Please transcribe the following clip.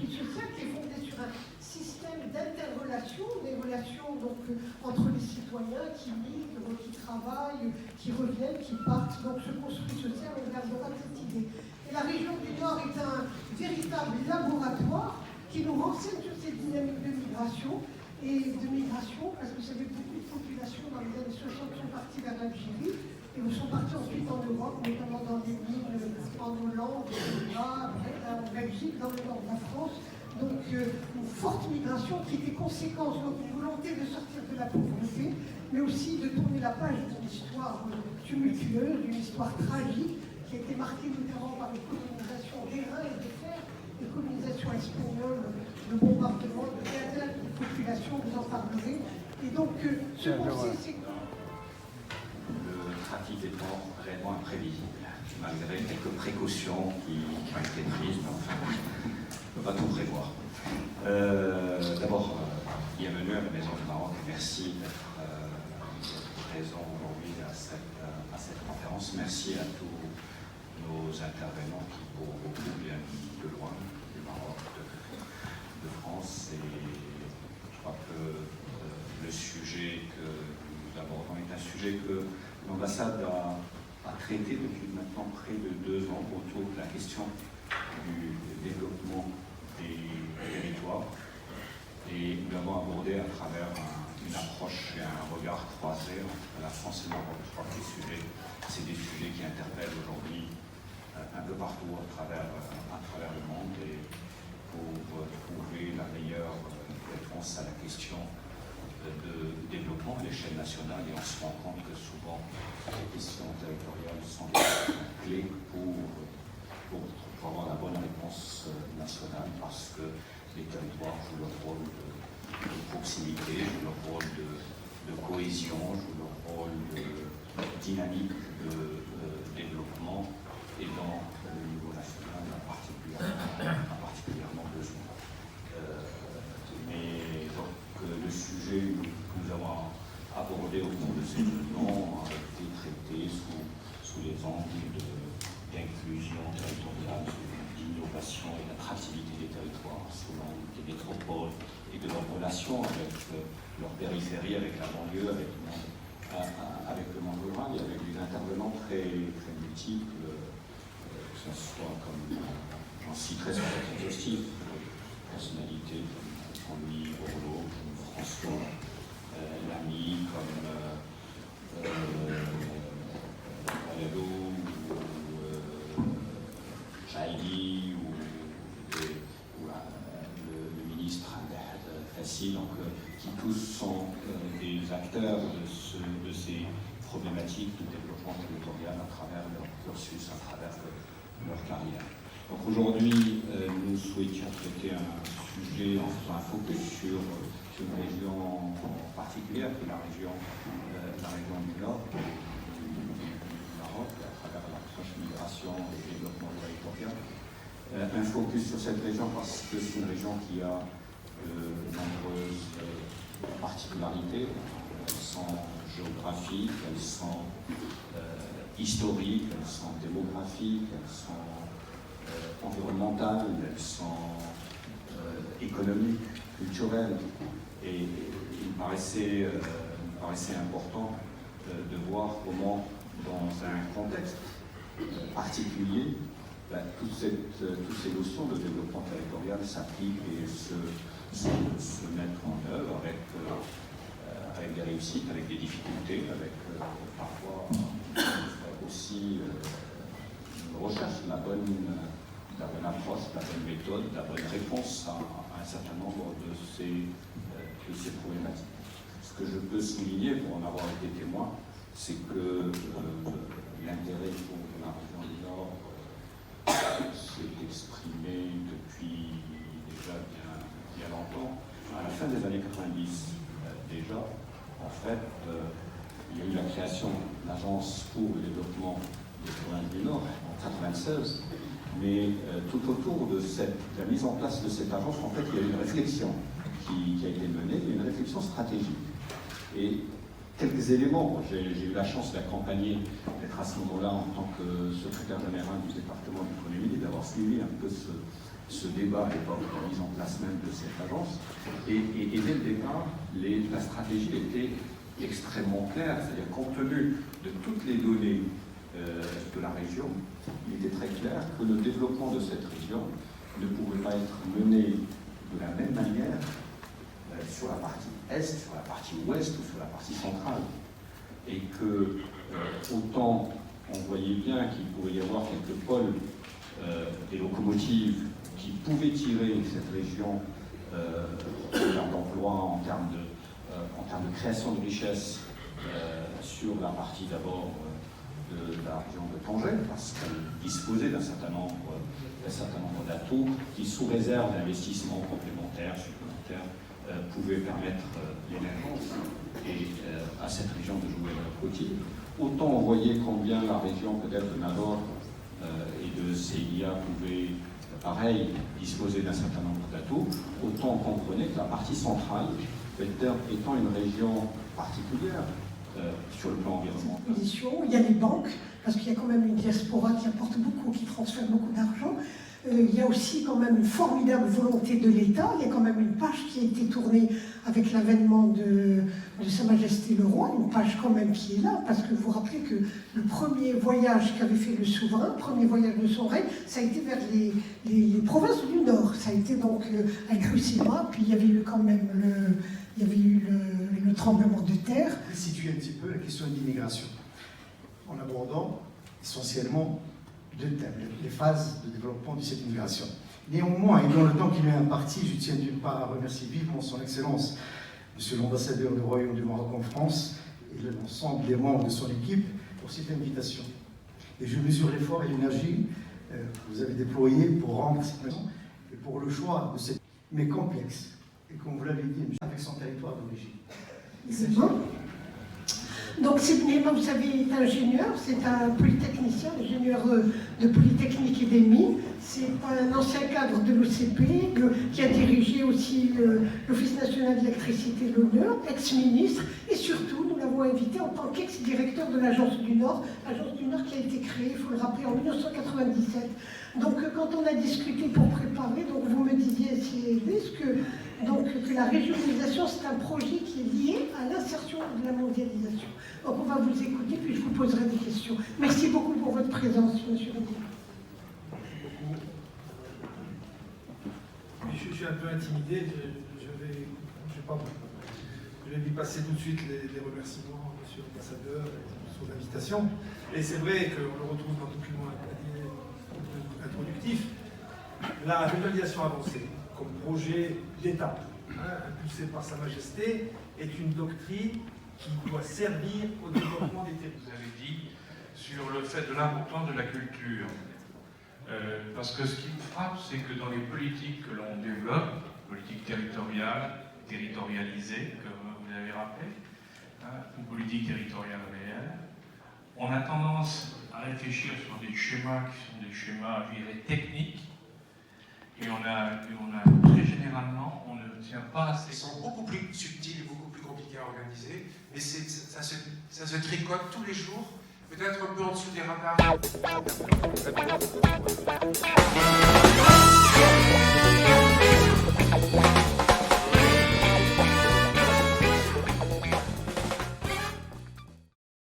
politique sociale qui est fondée sur un système d'interrelation, des relations donc, entre les citoyens qui migrent, qui travaillent, qui reviennent, qui partent. Donc ce construit social, on gardera cette idée. Et la région du Nord est un véritable laboratoire qui nous renseigne sur ces dynamiques de migration, parce que vous savez, beaucoup de populations dans les années 60 sont parties vers l'Algérie et sont parties ensuite en Europe, notamment dans des villes en Hollande, en Belgique, dans le nord de la France. Donc une forte migration qui était conséquence d'une volonté de sortir de la pauvreté, mais aussi de tourner la page d'une histoire tumultueuse, d'une histoire tragique, qui a été marquée notamment par les colonisations des reins et des fers, les colonisations espagnoles, le bombardement de quinzaine de populations, vous en parlerez. Et donc, ce qu'on sait, c'est que le trafic étant réellement imprévisible, malgré quelques précautions qui ont été prises, mais enfin, on ne peut pas tout prévoir. D'abord, bienvenue à la Maison du Maroc et merci d'être présent aujourd'hui à cette conférence. Merci à tous nos intervenants qui, pour beaucoup, viennent de loin, du Maroc, de France, et je crois que le sujet que nous abordons est un sujet que l'ambassade a traité depuis maintenant près de 2 ans autour de la question du développement des territoires, et nous l'avons abordé à travers une approche et un regard croisé entre la France et le Maroc. Je crois que c'est des sujets qui interpellent aujourd'hui un peu partout à travers le monde, et pour trouver la meilleure réponse à la question de développement à l'échelle nationale. Et on se rend compte que souvent les questions territoriales sont des questions clés pour avoir la bonne réponse nationale, parce que les territoires jouent leur rôle de proximité, jouent leur rôle de cohésion, jouent leur rôle de dynamique de développement, et dans le niveau national a particulièrement besoin. Mais donc le sujet que nous avons abordé au cours de ces 2 ans a été traité sous les angles d'inclusion territoriale, d'innovation et d'attractivité des territoires, sous l'angle des métropoles et de leur relation avec leur périphérie, avec la banlieue, avec le monde rural, et avec des intervenants très multiples, que ce soit comme, j'en citerai sans être exhaustif, personnalités comme Jean-Louis Borloo, comme François Lamy, comme Valédo, ou Jaïli, ou le ministre Fassi, donc qui tous sont des acteurs de ces problématiques de développement territorial à travers leur cursus, à travers leur carrière. Donc aujourd'hui, nous souhaitions traiter un sujet en faisant un focus sur une région particulière, qui est la région du Nord, du Maroc, à travers l'approche migration et développement territorial. Un focus sur cette région parce que c'est une région qui a de nombreuses particularités. Elles sont géographiques, elles sont historiques, elles sont démographiques, elles sont environnementales, elles sont économiques, culturelles. Et il me paraissait important de voir comment, dans un contexte particulier, toutes ces notions de développement territorial s'appliquent et se mettent en œuvre avec des réussites, avec des difficultés, avec parfois aussi une recherche de la bonne approche, de la bonne méthode, de la bonne réponse à un certain nombre de ces problématiques. Ce que je peux souligner, pour en avoir été témoin, c'est que l'intérêt pour la région du Nord s'est exprimé depuis déjà bien longtemps. À la fin des années 90, déjà, en fait, il y a eu la création de l'Agence pour le développement des provinces du Nord en 1996, mais tout autour de la mise en place de cette agence, en fait, il y a eu une réflexion qui a été menée, une réflexion stratégique. Et quelques éléments, j'ai eu la chance d'accompagner, d'être à ce moment-là en tant que secrétaire général du département d'économie, d'avoir suivi un peu ce débat à l'époque de la mise en place même de cette agence. Et dès le départ, la stratégie était extrêmement claire, c'est-à-dire compte tenu de toutes les données de la région, il était très clair que le développement de cette région ne pouvait pas être mené de la même manière sur la partie est, sur la partie ouest ou sur la partie centrale. Et que autant on voyait bien qu'il pouvait y avoir quelques pôles, des locomotives qui pouvaient tirer cette région en termes d'emploi, en termes de création de richesses sur la partie d'abord de la région de Tanger, parce qu'elle disposait d'un certain nombre d'atouts qui, sous réserve d'investissements complémentaires, supplémentaires, pouvaient permettre l'émergence et à cette région de jouer leur côté. Autant on voyait combien la région peut-être de Nador et de CIA pouvaient, pareil, disposer d'un certain nombre d'atouts, autant on comprenait que la partie centrale, étant une région particulière sur le plan environnemental. Il y a les banques, parce qu'il y a quand même une diaspora qui apporte beaucoup, qui transfère beaucoup d'argent. Il y a aussi quand même une formidable volonté de l'État. Il y a quand même une page qui a été tournée avec l'avènement de Sa Majesté le Roi, une page quand même qui est là, parce que vous vous rappelez que le premier voyage qu'avait fait le souverain, le premier voyage de son règne, ça a été vers les provinces du Nord. Ça a été donc à Grusima, puis il y avait eu quand même le tremblement de terre. Je vais situer un petit peu la question de l'immigration, en abordant essentiellement deux thèmes, les phases de développement de cette immigration. Néanmoins, et dans le temps qui m'est imparti, je tiens d'une part à remercier vivement son Excellence, Monsieur l'ambassadeur du Royaume du Maroc en France, et l'ensemble des membres de son équipe pour cette invitation. Et je mesure l'effort et l'énergie que vous avez déployé pour rendre cette maison et pour le choix de cette mais complexe, et comme vous l'avez dit, avec son territoire d'origine. Donc, vous savez, il est ingénieur, c'est un polytechnicien, ingénieur de Polytechnique et des Mines. C'est un ancien cadre de l'OCP qui a dirigé aussi l'Office national d'électricité de l'honneur, ex-ministre, et surtout, nous l'avons invité en tant qu'ex-directeur de l'Agence du Nord qui a été créée, il faut le rappeler, en 1997. Donc, quand on a discuté pour préparer, donc vous me disiez, que la régionalisation, c'est un projet qui est lié à l'insertion de la mondialisation. Donc on va vous écouter, puis je vous poserai des questions. Merci beaucoup pour votre présence, monsieur le directeur. Je suis un peu intimidé, je vais lui passer tout de suite les remerciements, monsieur l'ambassadeur, sur l'invitation. Et c'est vrai qu'on le retrouve dans le document introductif. La régionalisation avancée, comme projet d'État, impulsé par Sa Majesté, est une doctrine qui doit servir au développement des territoires. Vous avez dit sur le fait de l'importance de la culture. Parce que ce qui me frappe, c'est que dans les politiques que l'on développe, politique territoriale, territorialisée, comme vous l'avez rappelé, ou politique territoriale réelle, on a tendance à réfléchir sur des schémas qui sont des schémas, je dirais, techniques, et on a très généralement, on ne tient pas assez. Ils sont beaucoup plus subtils, beaucoup plus compliqués à organiser, mais ça se tricote tous les jours, peut-être un peu en dessous des radars.